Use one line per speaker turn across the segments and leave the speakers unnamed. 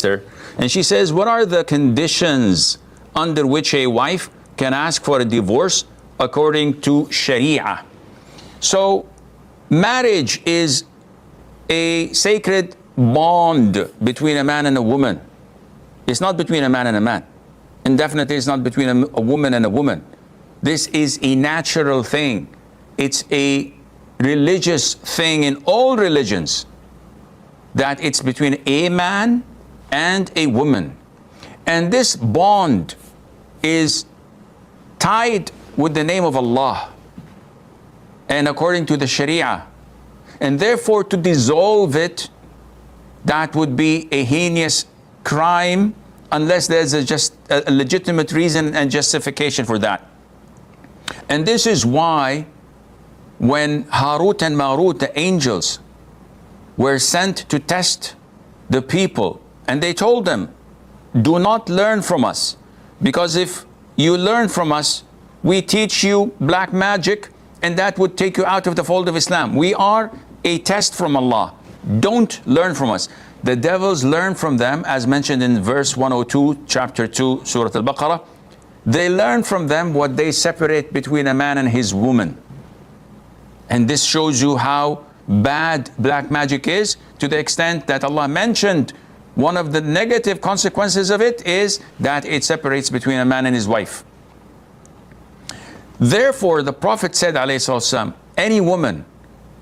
And she says, what are the conditions under which a wife can ask for a divorce according to Shariah? So, marriage is a sacred bond between a man and a woman. It's not between a man and a man. And definitely it's not between a woman and a woman. This is a natural thing. It's a religious thing in all religions, that it's between a man and a woman. And this bond is tied with the name of Allah and according to the Sharia. And therefore, to dissolve it, that would be a heinous crime unless there's a legitimate reason and justification for that. And this is why when Harut and Marut, the angels, were sent to test the people, and they told them, do not learn from us, because if you learn from us, we teach you black magic, and that would take you out of the fold of Islam. We are a test from Allah. Don't learn from us. The devils learn from them, as mentioned in verse 102, chapter 2, Surah Al-Baqarah. They learn from them what they separate between a man and his woman. And this shows you how bad black magic is, to the extent that Allah mentioned one of the negative consequences of it is that it separates between a man and his wife. Therefore, the Prophet said, ﷺ, any woman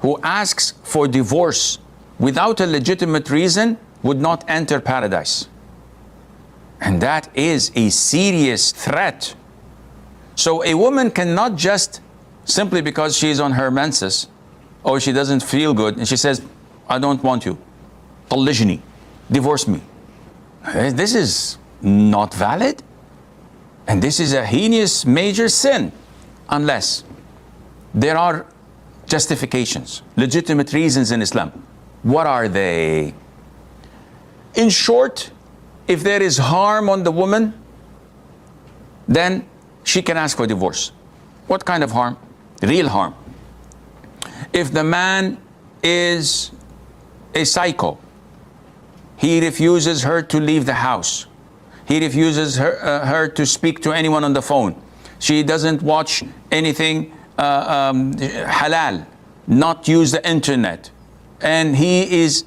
who asks for divorce without a legitimate reason would not enter paradise. And that is a serious threat. So a woman cannot just, simply because she's on her menses, or she doesn't feel good, and she says, I don't want you, طلقني, divorce me. This is not valid. And this is a heinous major sin, unless there are justifications, legitimate reasons in Islam. What are they? In short, if there is harm on the woman, then she can ask for divorce. What kind of harm? Real harm. If the man is a psycho, he refuses her to leave the house. He refuses her to speak to anyone on the phone. She doesn't watch anything halal, not use the internet. And he is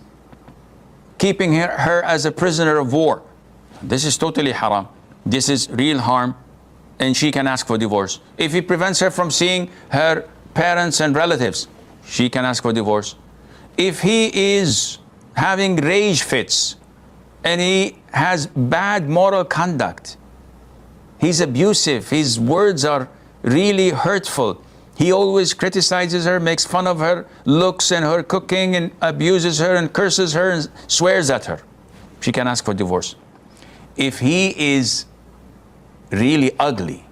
keeping her as a prisoner of war. This is totally haram. This is real harm, and she can ask for divorce. If he prevents her from seeing her parents and relatives, she can ask for divorce. If he is having rage fits and he has bad moral conduct, he's abusive, his words are really hurtful, he always criticizes her, makes fun of her looks and her cooking, and abuses her and curses her and swears at her, she can ask for divorce. If he is really ugly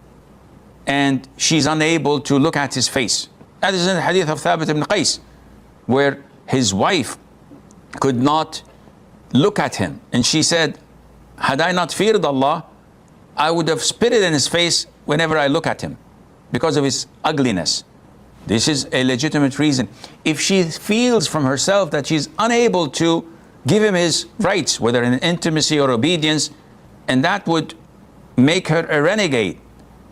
and she's unable to look at his face, that is in the hadith of Thabit ibn Qais, where his wife could not look at him, and she said, had I not feared Allah, I would have spitted in his face whenever I look at him, because of his ugliness. This is a legitimate reason. If she feels from herself that she's unable to give him his rights, whether in intimacy or obedience, and that would make her a renegade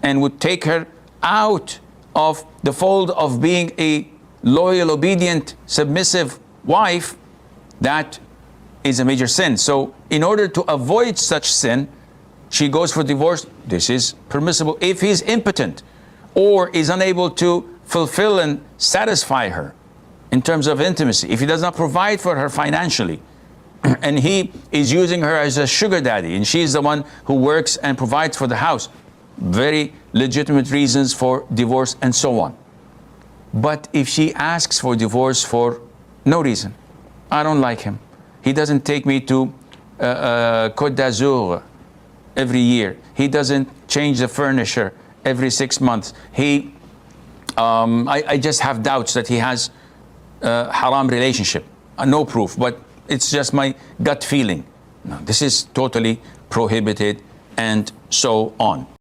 and would take her out of the fold of being a loyal, obedient, submissive wife, that is a major sin. So in order to avoid such sin, she goes for divorce. This is permissible if he's impotent or is unable to fulfill and satisfy her in terms of intimacy. If he does not provide for her financially, and he is using her as a sugar daddy, and she's the one who works and provides for the house, very legitimate reasons for divorce and so on. But if she asks for divorce for no reason, I don't like him, he doesn't take me to Côte d'Azur every year, he doesn't change the furniture every 6 months, I just have doubts that he has a haram relationship, no proof, but it's just my gut feeling. No, this is totally prohibited, and so on.